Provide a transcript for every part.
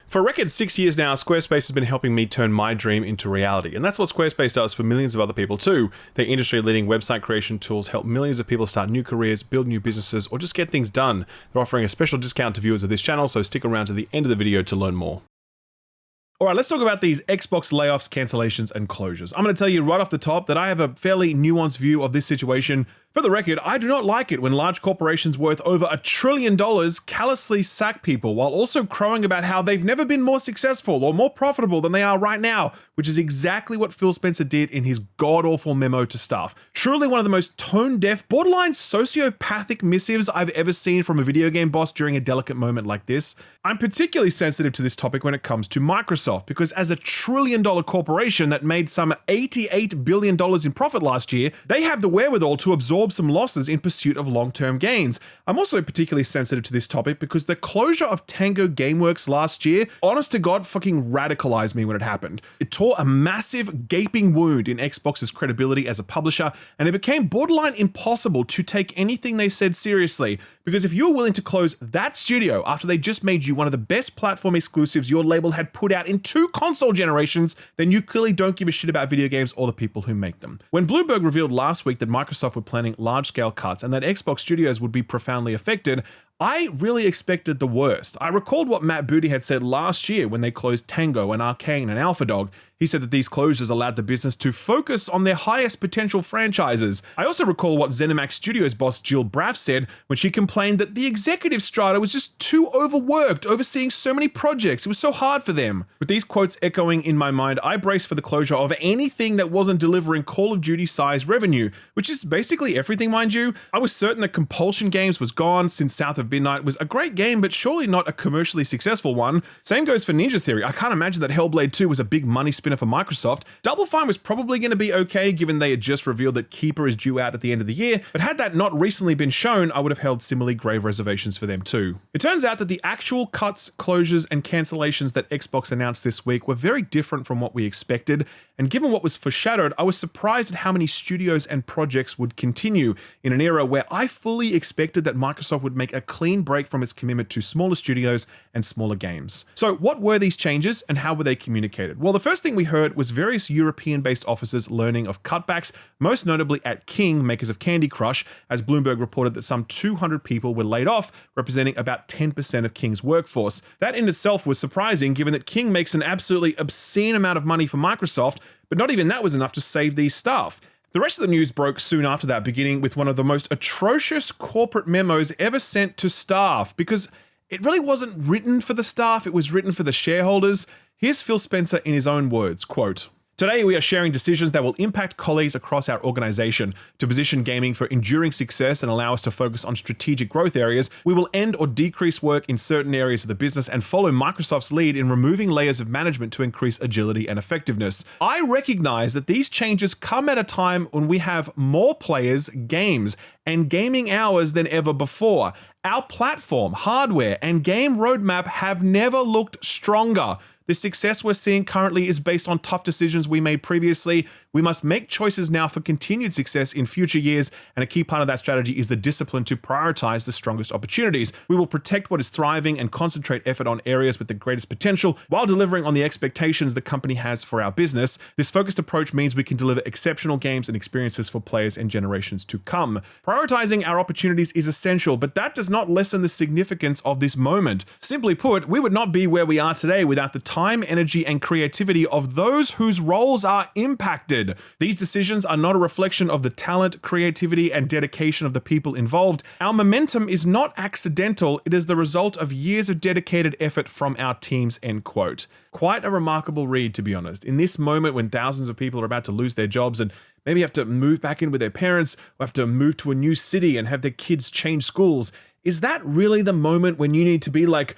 For a record 6 years now, Squarespace has been helping me turn my dream into reality, and that's what Squarespace does for millions of other people too. Their industry-leading website creation tools help millions of people start new careers, build new businesses, or just get things done. They're offering a special discount to viewers of this channel, so stick around to the end of the video to learn more. Alright, let's talk about these Xbox layoffs, cancellations, and closures. I'm going to tell you right off the top that I have a fairly nuanced view of this situation. For the record, I do not like it when large corporations worth over $1 trillion callously sack people while also crowing about how they've never been more successful or more profitable than they are right now, which is exactly what Phil Spencer did in his god-awful memo to staff. Truly one of the most tone-deaf, borderline sociopathic missives I've ever seen from a video game boss during a delicate moment like this. I'm particularly sensitive to this topic when it comes to Microsoft, because as a $1 trillion corporation that made some $88 billion in profit last year, they have the wherewithal to absorb some losses in pursuit of long-term gains. I'm also particularly sensitive to this topic because the closure of Tango Gameworks last year, honest to God, fucking radicalized me when it happened. It tore a massive gaping wound in Xbox's credibility as a publisher, and it became borderline impossible to take anything they said seriously. Because if you're willing to close that studio after they just made you one of the best platform exclusives your label had put out in 2 console generations, then you clearly don't give a shit about video games or the people who make them. When Bloomberg revealed last week that Microsoft were planning large-scale cuts and that Xbox studios would be profoundly affected, I really expected the worst. I recalled what Matt Booty had said last year when they closed Tango and Arcane and AlphaDog. He said that these closures allowed the business to focus on their highest potential franchises. I also recall what ZeniMax Studios boss Jill Braff said when she complained that the executive strata was just too overworked, overseeing so many projects. It was so hard for them. With these quotes echoing in my mind, I braced for the closure of anything that wasn't delivering Call of Duty size revenue, which is basically everything, mind you. I was certain that Compulsion Games was gone since South of Midnight was a great game, but surely not a commercially successful one. Same goes for Ninja Theory. I can't imagine that Hellblade 2 was a big money spinner for Microsoft. Double Fine was probably going to be okay given they had just revealed that Keeper is due out at the end of the year, but had that not recently been shown, I would have held similarly grave reservations for them too. It turns out that the actual cuts, closures, and cancellations that Xbox announced this week were very different from what we expected, and given what was foreshadowed, I was surprised at how many studios and projects would continue in an era where I fully expected that Microsoft would make a clean break from its commitment to smaller studios and smaller games. So what were these changes and how were they communicated? Well, the first thing we heard was various European-based offices learning of cutbacks, most notably at King, makers of Candy Crush, as Bloomberg reported that some 200 people were laid off, representing about 10% of King's workforce. That in itself was surprising given that King makes an absolutely obscene amount of money for Microsoft, but not even that was enough to save these staff. The rest of the news broke soon after that, beginning with one of the most atrocious corporate memos ever sent to staff, because it really wasn't written for the staff, it was written for the shareholders. Here's Phil Spencer in his own words, quote, "Today we are sharing decisions that will impact colleagues across our organization. To position gaming for enduring success and allow us to focus on strategic growth areas, we will end or decrease work in certain areas of the business and follow Microsoft's lead in removing layers of management to increase agility and effectiveness. I recognize that these changes come at a time when we have more players, games, and gaming hours than ever before. Our platform, hardware, and game roadmap have never looked stronger. The success we're seeing currently is based on tough decisions we made previously. We must make choices now for continued success in future years, and a key part of that strategy is the discipline to prioritize the strongest opportunities. We will protect what is thriving and concentrate effort on areas with the greatest potential while delivering on the expectations the company has for our business. This focused approach means we can deliver exceptional games and experiences for players and generations to come. Prioritizing our opportunities is essential, but that does not lessen the significance of this moment. Simply put, we would not be where we are today without the time, energy, and creativity of those whose roles are impacted. These decisions are not a reflection of the talent, creativity, and dedication of the people involved. Our momentum is not accidental, it is the result of years of dedicated effort from our teams," end quote. Quite a remarkable read, to be honest. In this moment when thousands of people are about to lose their jobs and maybe have to move back in with their parents, or have to move to a new city and have their kids change schools, is that really the moment when you need to be like,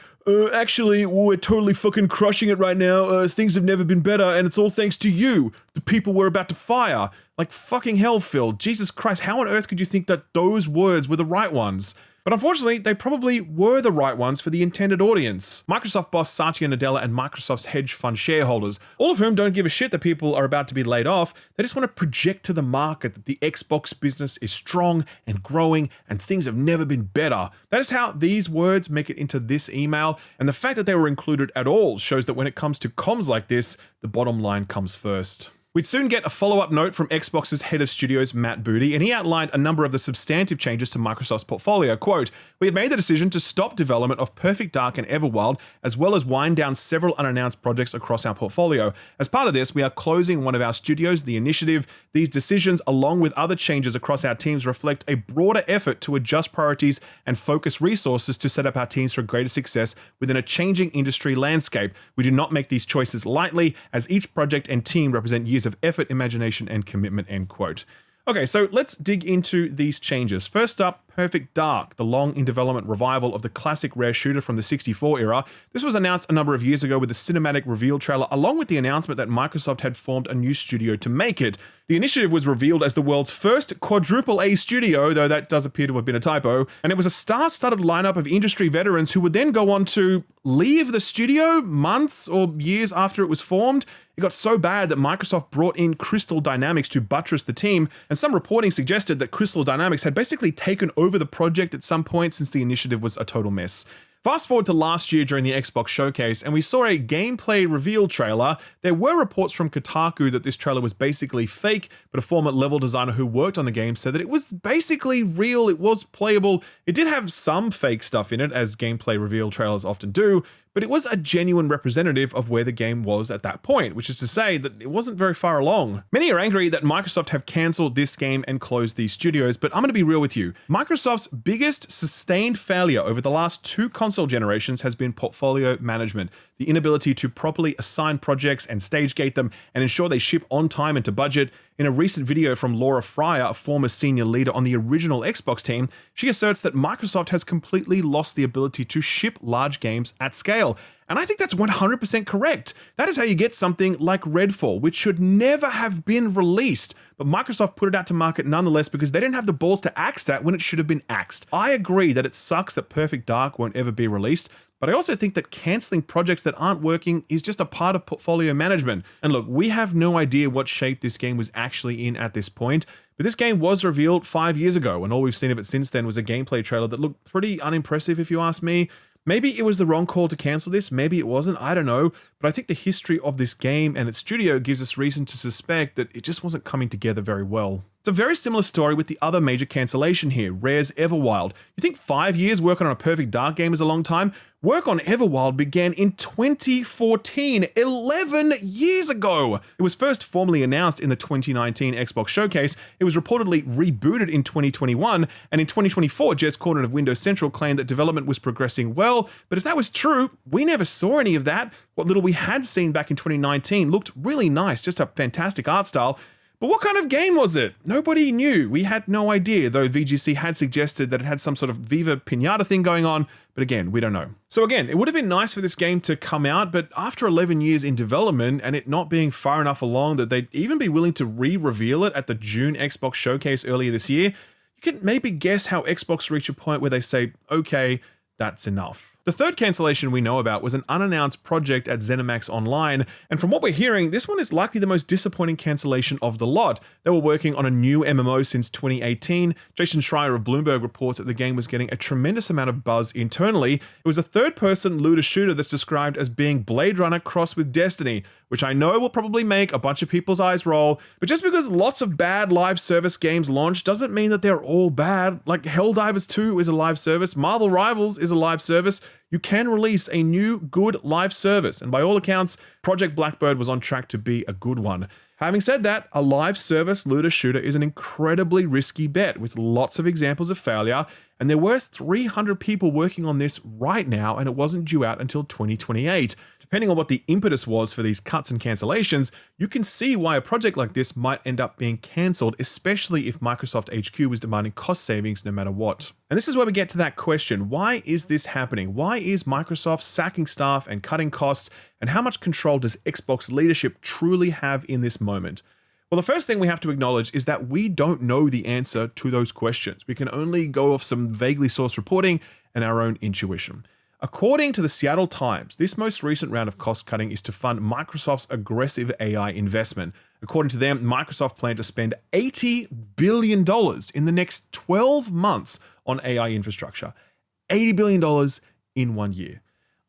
actually, we're totally fucking crushing it right now, things have never been better, and it's all thanks to you, the people we're about to fire? Like, fucking hell, Phil. Jesus Christ, how on earth could you think that those words were the right ones? But unfortunately, they probably were the right ones for the intended audience. Microsoft boss Satya Nadella and Microsoft's hedge fund shareholders, all of whom don't give a shit that people are about to be laid off, they just want to project to the market that the Xbox business is strong and growing and things have never been better. That is how these words make it into this email, and the fact that they were included at all shows that when it comes to comms like this, the bottom line comes first. We'd soon get a follow-up note from Xbox's head of studios, Matt Booty, and he outlined a number of the substantive changes to Microsoft's portfolio. Quote, "We have made the decision to stop development of Perfect Dark and Everwild, as well as wind down several unannounced projects across our portfolio. As part of this, we are closing one of our studios, The Initiative. These decisions, along with other changes across our teams, reflect a broader effort to adjust priorities and focus resources to set up our teams for greater success within a changing industry landscape. We do not make these choices lightly, as each project and team represent years of effort, imagination, and commitment," end quote. Okay, so let's dig into these changes. First up, Perfect Dark, the long in development revival of the classic rare shooter from the 64 era. This was announced a number of years ago with a cinematic reveal trailer, along with the announcement that Microsoft had formed a new studio to make it. The Initiative was revealed as the world's first quadruple A studio, though that does appear to have been a typo, and it was a star-studded lineup of industry veterans who would then go on to leave the studio months or years after it was formed. It got so bad that Microsoft brought in Crystal Dynamics to buttress the team, and some reporting suggested that Crystal Dynamics had basically taken over the project at some point since the Initiative was a total mess. Fast forward to last year during the Xbox showcase, and we saw a gameplay reveal trailer. There were reports from Kotaku that this trailer was basically fake, but a former level designer who worked on the game said that it was basically real, it was playable. It did have some fake stuff in it, as gameplay reveal trailers often do, but it was a genuine representative of where the game was at that point, which is to say that it wasn't very far along. Many are angry that Microsoft have cancelled this game and closed these studios, but I'm going to be real with you. Microsoft's biggest sustained failure over the last two console generations has been portfolio management, the inability to properly assign projects and stage gate them and ensure they ship on time and to budget. In a recent video from Laura Fryer, a former senior leader on the original Xbox team, she asserts that Microsoft has completely lost the ability to ship large games at scale. And I think that's 100% correct. That is how you get something like Redfall, which should never have been released. But Microsoft put it out to market nonetheless because they didn't have the balls to axe that when it should have been axed. I agree that it sucks that Perfect Dark won't ever be released, but I also think that cancelling projects that aren't working is just a part of portfolio management. And look, we have no idea what shape this game was actually in at this point, but this game was revealed 5 years ago, and all we've seen of it since then was a gameplay trailer that looked pretty unimpressive if you ask me. Maybe it was the wrong call to cancel this, maybe it wasn't, I don't know, but I think the history of this game and its studio gives us reason to suspect that it just wasn't coming together very well. It's a very similar story with the other major cancellation here, Rare's Everwild. You think 5 years working on a Perfect Dark game is a long time? Work on Everwild began in 2014, 11 years ago. It was first formally announced in the 2019 Xbox showcase. It was reportedly rebooted in 2021, and in 2024, Jez Corden of Windows Central claimed that development was progressing well, but if that was true, we never saw any of that. What little we had seen back in 2019 looked really nice, just a fantastic art style. But what kind of game was it? Nobody knew. We had no idea, though VGC had suggested that it had some sort of Viva Pinata thing going on, but again, we don't know. So again, it would have been nice for this game to come out, but after 11 years in development and it not being far enough along that they'd even be willing to re-reveal it at the June Xbox showcase earlier this year, you can maybe guess how Xbox reached a point where they say, okay, that's enough. The third cancellation we know about was an unannounced project at ZeniMax Online, and from what we're hearing, this one is likely the most disappointing cancellation of the lot. They were working on a new MMO since 2018. Jason Schreier of Bloomberg reports that the game was getting a tremendous amount of buzz internally. It was a third-person looter shooter that's described as being Blade Runner crossed with Destiny, which I know will probably make a bunch of people's eyes roll, but just because lots of bad live service games launch doesn't mean that they're all bad. Like Helldivers 2 is a live service, Marvel Rivals is a live service. You can release a new good live service, and by all accounts, Project Blackbird was on track to be a good one. Having said that, a live service looter shooter is an incredibly risky bet with lots of examples of failure, and there were 300 people working on this right now, and it wasn't due out until 2028. Depending on what the impetus was for these cuts and cancellations, you can see why a project like this might end up being cancelled, especially if Microsoft HQ was demanding cost savings no matter what. And this is where we get to that question. Why is this happening? Why is Microsoft sacking staff and cutting costs? And how much control does Xbox leadership truly have in this moment? Well, the first thing we have to acknowledge is that we don't know the answer to those questions. We can only go off some vaguely sourced reporting and our own intuition. According to the Seattle Times, this most recent round of cost cutting is to fund Microsoft's aggressive AI investment. According to them, Microsoft planned to spend $80 billion in the next 12 months on AI infrastructure. $80 billion in 1 year.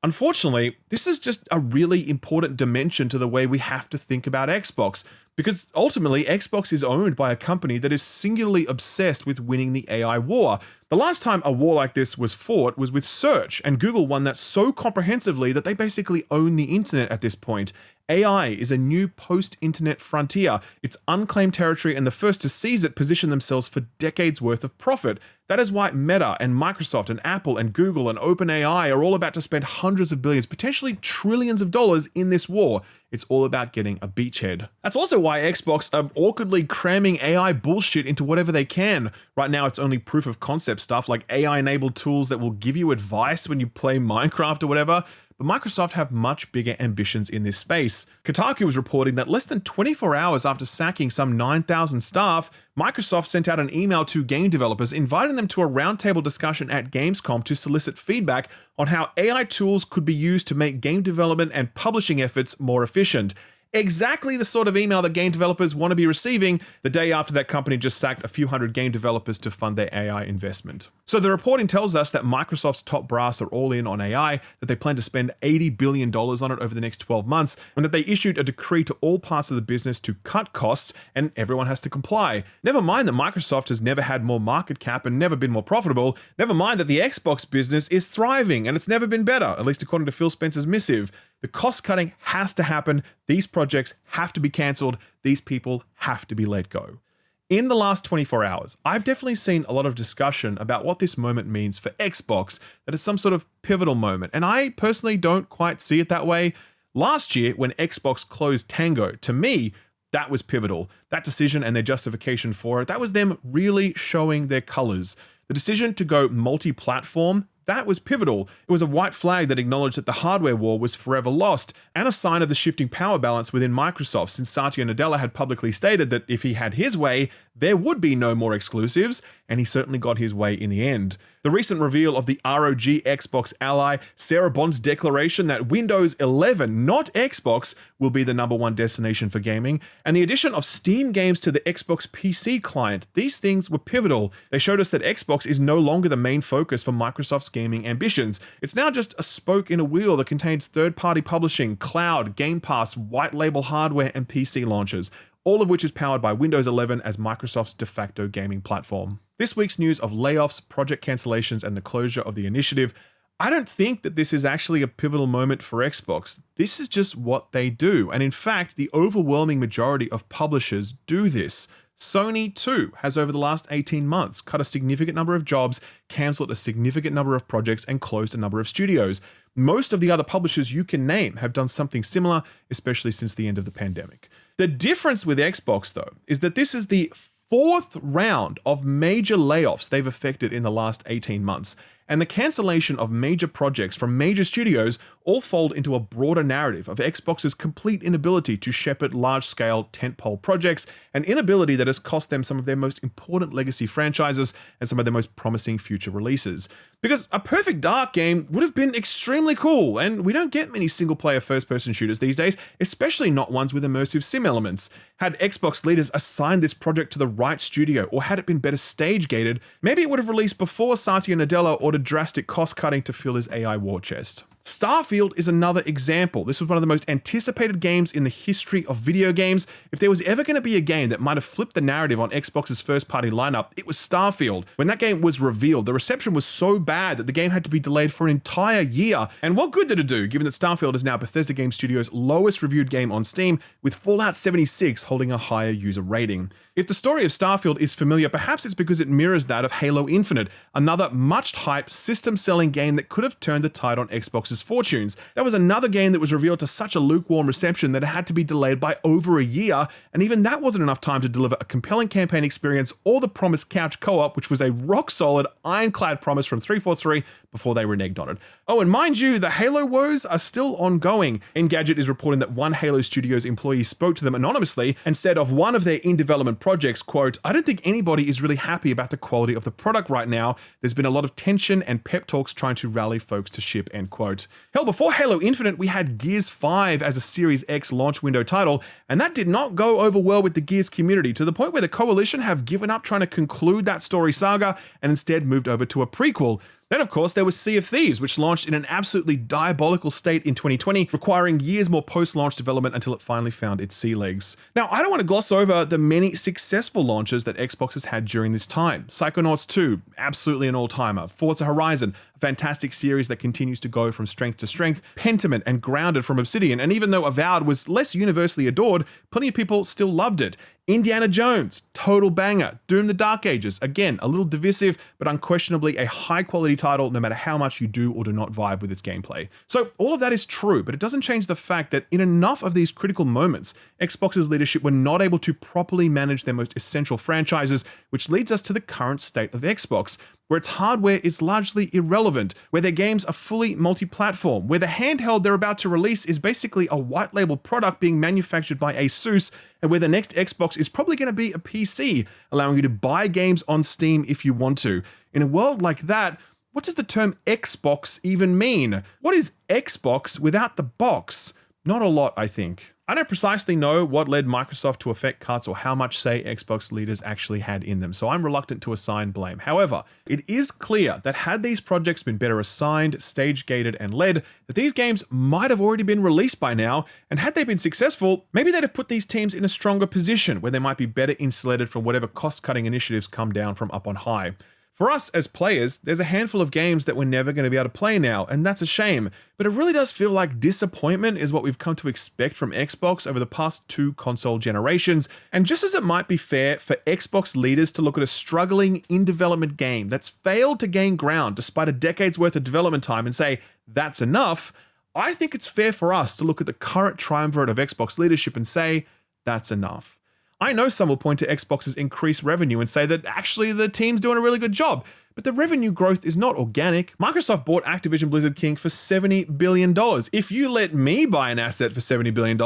Unfortunately, this is just a really important dimension to the way we have to think about Xbox, because ultimately Xbox is owned by a company that is singularly obsessed with winning the AI war. The last time a war like this was fought was with search, and Google won that so comprehensively that they basically own the internet at this point. AI is a new post-internet frontier. It's unclaimed territory, and the first to seize it position themselves for decades worth of profit. That is why Meta and Microsoft and Apple and Google and OpenAI are all about to spend hundreds of billions, potentially trillions of dollars in this war. It's all about getting a beachhead. That's also why Xbox are awkwardly cramming AI bullshit into whatever they can. Right now, it's only proof of concept stuff like AI-enabled tools that will give you advice when you play Minecraft or whatever. But Microsoft have much bigger ambitions in this space. Kotaku was reporting that less than 24 hours after sacking some 9,000 staff, Microsoft sent out an email to game developers inviting them to a roundtable discussion at Gamescom to solicit feedback on how AI tools could be used to make game development and publishing efforts more efficient. Exactly the sort of email that game developers want to be receiving the day after that company just sacked a few hundred game developers to fund their AI investment. So the reporting tells us that Microsoft's top brass are all in on AI, that they plan to spend $80 billion on it over the next 12 months, and that they issued a decree to all parts of the business to cut costs, and everyone has to comply. Never mind that Microsoft has never had more market cap and never been more profitable. Never mind that the Xbox business is thriving and it's never been better, at least according to Phil Spencer's missive. The cost cutting has to happen. These projects have to be cancelled. These people have to be let go. In the last 24 hours, I've definitely seen a lot of discussion about what this moment means for Xbox, that it's some sort of pivotal moment. And I personally don't quite see it that way. Last year, when Xbox closed Tango, to me, that was pivotal. That decision and their justification for it, that was them really showing their colors. The decision to go multi-platform, that was pivotal. It was a white flag that acknowledged that the hardware war was forever lost, and a sign of the shifting power balance within Microsoft, since Satya Nadella had publicly stated that if he had his way, there would be no more exclusives, and he certainly got his way in the end. The recent reveal of the ROG Xbox Ally, Sarah Bond's declaration that Windows 11, not Xbox, will be the #1 destination for gaming, and the addition of Steam games to the Xbox PC client, these things were pivotal. They showed us that Xbox is no longer the main focus for Microsoft's gaming ambitions. It's now just a spoke in a wheel that contains third-party publishing, cloud, Game Pass, white label hardware, and PC launches, all of which is powered by Windows 11 as Microsoft's de facto gaming platform. This week's news of layoffs, project cancellations, and the closure of the initiative, I don't think that this is actually a pivotal moment for Xbox. This is just what they do. And in fact, the overwhelming majority of publishers do this. Sony, too, has over the last 18 months cut a significant number of jobs, cancelled a significant number of projects, and closed a number of studios. Most of the other publishers you can name have done something similar, especially since the end of the pandemic. The difference with Xbox, though, is that this is the fourth round of major layoffs they've effected in the last 18 months. And the cancellation of major projects from major studios all fold into a broader narrative of Xbox's complete inability to shepherd large-scale tentpole projects, an inability that has cost them some of their most important legacy franchises and some of their most promising future releases. Because a Perfect Dark game would have been extremely cool, and we don't get many single-player first-person shooters these days, especially not ones with immersive sim elements. Had Xbox leaders assigned this project to the right studio, or had it been better stage-gated, maybe it would have released before Satya Nadella ordered drastic cost-cutting to fill his AI war chest. Starfield is another example. This was one of the most anticipated games in the history of video games. If there was ever going to be a game that might have flipped the narrative on Xbox's first-party lineup, it was Starfield. When that game was revealed, the reception was so bad that the game had to be delayed for an entire year. And what good did it do, given that Starfield is now Bethesda Game Studios' lowest reviewed game on Steam, with Fallout 76 holding a higher user rating? If the story of Starfield is familiar, perhaps it's because it mirrors that of Halo Infinite, another much-hyped, system-selling game that could have turned the tide on Xbox's fortunes. That was another game that was revealed to such a lukewarm reception that it had to be delayed by over a year, and even that wasn't enough time to deliver a compelling campaign experience or the promised couch co-op, which was a rock-solid, ironclad promise from 343 before they reneged on it. Oh, and mind you, the Halo woes are still ongoing. Engadget is reporting that one Halo Studios employee spoke to them anonymously and said of one of their in-development projects, quote, "I don't think anybody is really happy about the quality of the product right now. There's been a lot of tension and pep talks trying to rally folks to ship," end quote. Hell, before Halo Infinite, we had Gears 5 as a Series X launch window title, and that did not go over well with the Gears community, to the point where the Coalition have given up trying to conclude that story saga and instead moved over to a prequel. Then, of course, there was Sea of Thieves, which launched in an absolutely diabolical state in 2020, requiring years more post-launch development until it finally found its sea legs. Now, I don't want to gloss over the many successful launches that Xbox has had during this time. Psychonauts 2, absolutely an all-timer. Forza Horizon, a fantastic series that continues to go from strength to strength. Pentiment and Grounded from Obsidian, and even though Avowed was less universally adored, plenty of people still loved it. Indiana Jones, total banger. Doom the Dark Ages, again, a little divisive, but unquestionably a high-quality title no matter how much you do or do not vibe with its gameplay. So all of that is true, but it doesn't change the fact that in enough of these critical moments, Xbox's leadership were not able to properly manage their most essential franchises, which leads us to the current state of Xbox, where its hardware is largely irrelevant, where their games are fully multi-platform, where the handheld they're about to release is basically a white label product being manufactured by ASUS, and where the next Xbox is probably going to be a PC, allowing you to buy games on Steam if you want to. In a world like that, what does the term Xbox even mean? What is Xbox without the box? Not a lot, I think. I don't precisely know what led Microsoft to affect cuts or how much say Xbox leaders actually had in them, so I'm reluctant to assign blame. However, it is clear that had these projects been better assigned, stage-gated, and led, that these games might have already been released by now, and had they been successful, maybe they'd have put these teams in a stronger position where they might be better insulated from whatever cost-cutting initiatives come down from up on high. For us as players, there's a handful of games that we're never going to be able to play now, and that's a shame. But it really does feel like disappointment is what we've come to expect from Xbox over the past 2 console generations. And just as it might be fair for Xbox leaders to look at a struggling in-development game that's failed to gain ground despite a decade's worth of development time and say, that's enough, I think it's fair for us to look at the current triumvirate of Xbox leadership and say, that's enough. I know some will point to Xbox's increased revenue and say that actually the team's doing a really good job, but the revenue growth is not organic. Microsoft bought Activision Blizzard King for $70 billion. If you let me buy an asset for $70 billion,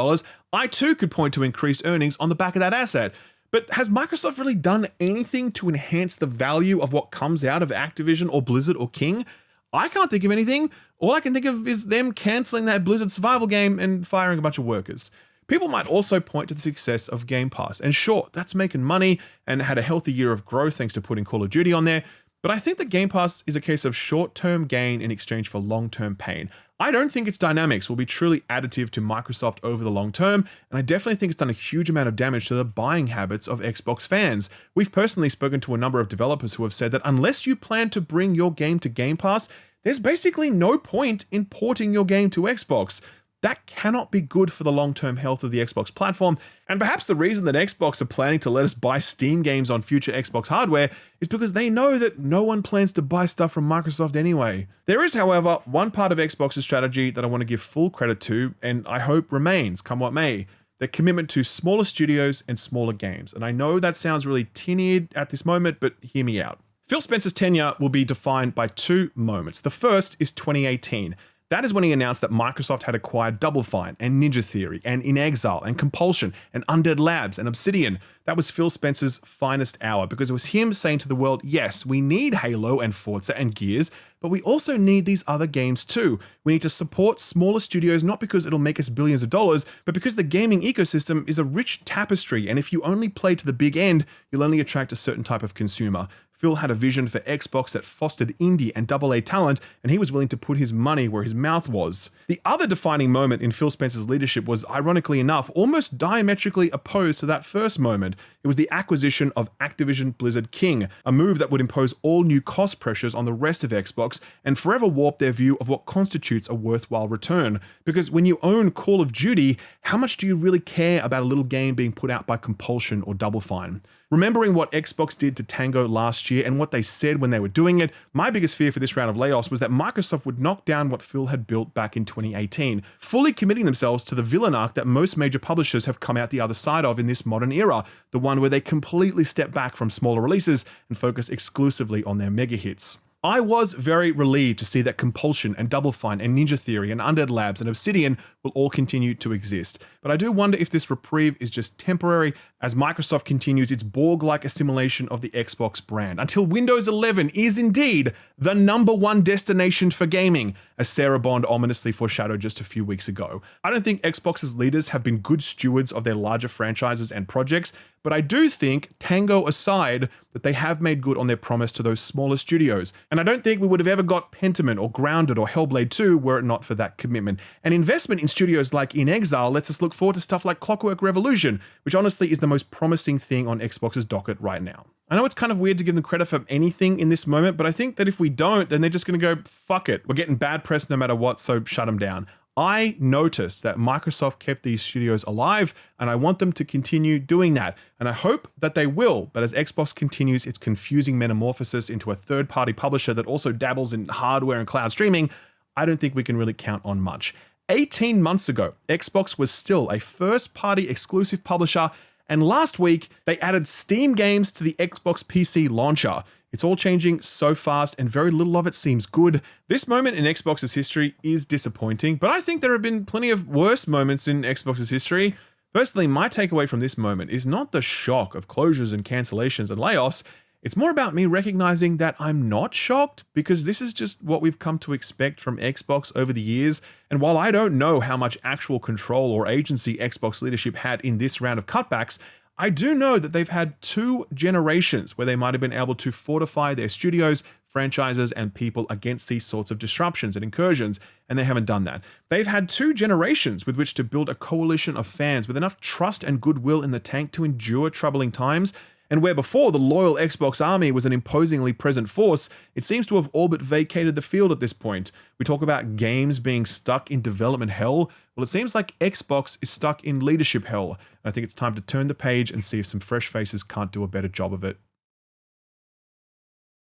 I too could point to increased earnings on the back of that asset. But has Microsoft really done anything to enhance the value of what comes out of Activision or Blizzard or King? I can't think of anything. All I can think of is them canceling that Blizzard survival game and firing a bunch of workers. People might also point to the success of Game Pass, and sure, that's making money and had a healthy year of growth thanks to putting Call of Duty on there, but I think that Game Pass is a case of short-term gain in exchange for long-term pain. I don't think its dynamics will be truly additive to Microsoft over the long term, and I definitely think it's done a huge amount of damage to the buying habits of Xbox fans. We've personally spoken to a number of developers who have said that unless you plan to bring your game to Game Pass, there's basically no point in porting your game to Xbox. That cannot be good for the long-term health of the Xbox platform, and perhaps the reason that Xbox are planning to let us buy Steam games on future Xbox hardware is because they know that no one plans to buy stuff from Microsoft anyway. There is, however, one part of Xbox's strategy that I want to give full credit to, and I hope remains, come what may. Their commitment to smaller studios and smaller games. And I know that sounds really tin-eared at this moment, but hear me out. Phil Spencer's tenure will be defined by 2 moments. The first is 2018. That is when he announced that Microsoft had acquired Double Fine and Ninja Theory and In Exile and Compulsion and Undead Labs and Obsidian. That was Phil Spencer's finest hour because it was him saying to the world, yes, we need Halo and Forza and Gears, but we also need these other games too. We need to support smaller studios not because it'll make us billions of dollars, but because the gaming ecosystem is a rich tapestry, and if you only play to the big end, you'll only attract a certain type of consumer. Phil had a vision for Xbox that fostered indie and AA talent, and he was willing to put his money where his mouth was. The other defining moment in Phil Spencer's leadership was, ironically enough, almost diametrically opposed to that first moment. It was the acquisition of Activision Blizzard King, a move that would impose all new cost pressures on the rest of Xbox and forever warp their view of what constitutes a worthwhile return. Because when you own Call of Duty, how much do you really care about a little game being put out by Compulsion or Double Fine? Remembering what Xbox did to Tango last year and what they said when they were doing it, my biggest fear for this round of layoffs was that Microsoft would knock down what Phil had built back in 2018, fully committing themselves to the villain arc that most major publishers have come out the other side of in this modern era, the one where they completely step back from smaller releases and focus exclusively on their mega hits. I was very relieved to see that Compulsion and Double Fine and Ninja Theory and Undead Labs and Obsidian will all continue to exist. But I do wonder if this reprieve is just temporary as Microsoft continues its Borg-like assimilation of the Xbox brand, until Windows 11 is indeed the #1 destination for gaming, as Sarah Bond ominously foreshadowed just a few weeks ago. I don't think Xbox's leaders have been good stewards of their larger franchises and projects, but I do think, Tango aside, that they have made good on their promise to those smaller studios. And I don't think we would have ever got Pentiment or Grounded or Hellblade 2 were it not for that commitment. And investment in studios like In Exile lets us look forward to stuff like Clockwork Revolution, which honestly is the most promising thing on Xbox's docket right now. I know it's kind of weird to give them credit for anything in this moment, but I think that if we don't, then they're just going to go, fuck it. We're getting bad press no matter what, so shut them down. I noticed that Microsoft kept these studios alive, and I want them to continue doing that. And I hope that they will, but as Xbox continues its confusing metamorphosis into a third-party publisher that also dabbles in hardware and cloud streaming, I don't think we can really count on much. 18 months ago, Xbox was still a first-party exclusive publisher, and last week, they added Steam games to the Xbox PC launcher. It's all changing so fast and very little of it seems good. This moment in Xbox's history is disappointing, but I think there have been plenty of worse moments in Xbox's history. Personally, my takeaway from this moment is not the shock of closures and cancellations and layoffs. It's more about me recognizing that I'm not shocked, because this is just what we've come to expect from Xbox over the years. And while I don't know how much actual control or agency Xbox leadership had in this round of cutbacks, I do know that they've had 2 generations where they might have been able to fortify their studios, franchises, and people against these sorts of disruptions and incursions, and they haven't done that. They've had 2 generations with which to build a coalition of fans with enough trust and goodwill in the tank to endure troubling times. And where before the loyal Xbox army was an imposingly present force, it seems to have all but vacated the field at this point. We talk about games being stuck in development hell. Well, it seems like Xbox is stuck in leadership hell. And I think it's time to turn the page and see if some fresh faces can't do a better job of it.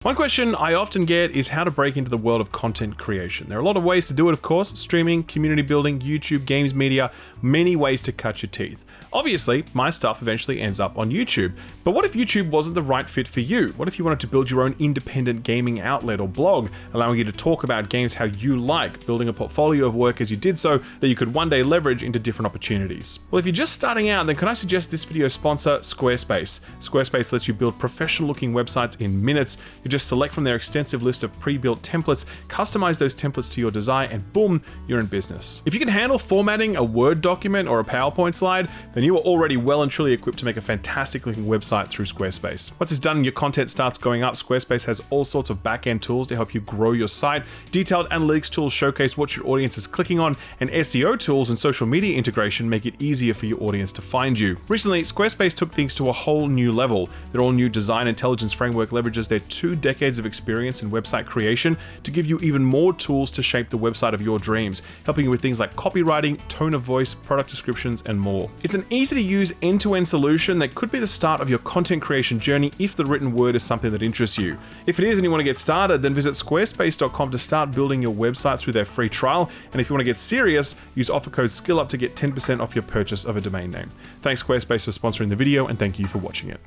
One question I often get is how to break into the world of content creation. There are a lot of ways to do it, of course: streaming, community building, YouTube, games media, many ways to cut your teeth. Obviously, my stuff eventually ends up on YouTube, but what if YouTube wasn't the right fit for you? What if you wanted to build your own independent gaming outlet or blog, allowing you to talk about games how you like, building a portfolio of work as you did so that you could one day leverage into different opportunities? Well, if you're just starting out, then can I suggest this video sponsor, Squarespace. Squarespace lets you build professional-looking websites in minutes. You just select from their extensive list of pre-built templates, customize those templates to your desire, and boom, you're in business. If you can handle formatting a Word document or a PowerPoint slide, then you are already well and truly equipped to make a fantastic looking website through Squarespace. Once it's done and your content starts going up, Squarespace has all sorts of back-end tools to help you grow your site. Detailed analytics tools showcase what your audience is clicking on, and SEO tools and social media integration make it easier for your audience to find you. Recently, Squarespace took things to a whole new level. Their all-new design intelligence framework leverages their 2 decades of experience in website creation to give you even more tools to shape the website of your dreams, helping you with things like copywriting, tone of voice, product descriptions, and more. It's an easy-to-use end-to-end solution that could be the start of your content creation journey if the written word is something that interests you. If it is and you want to get started, then visit squarespace.com to start building your website through their free trial. And if you want to get serious, use offer code SKILLUP to get 10% off your purchase of a domain name. Thanks Squarespace for sponsoring the video, and thank you for watching it.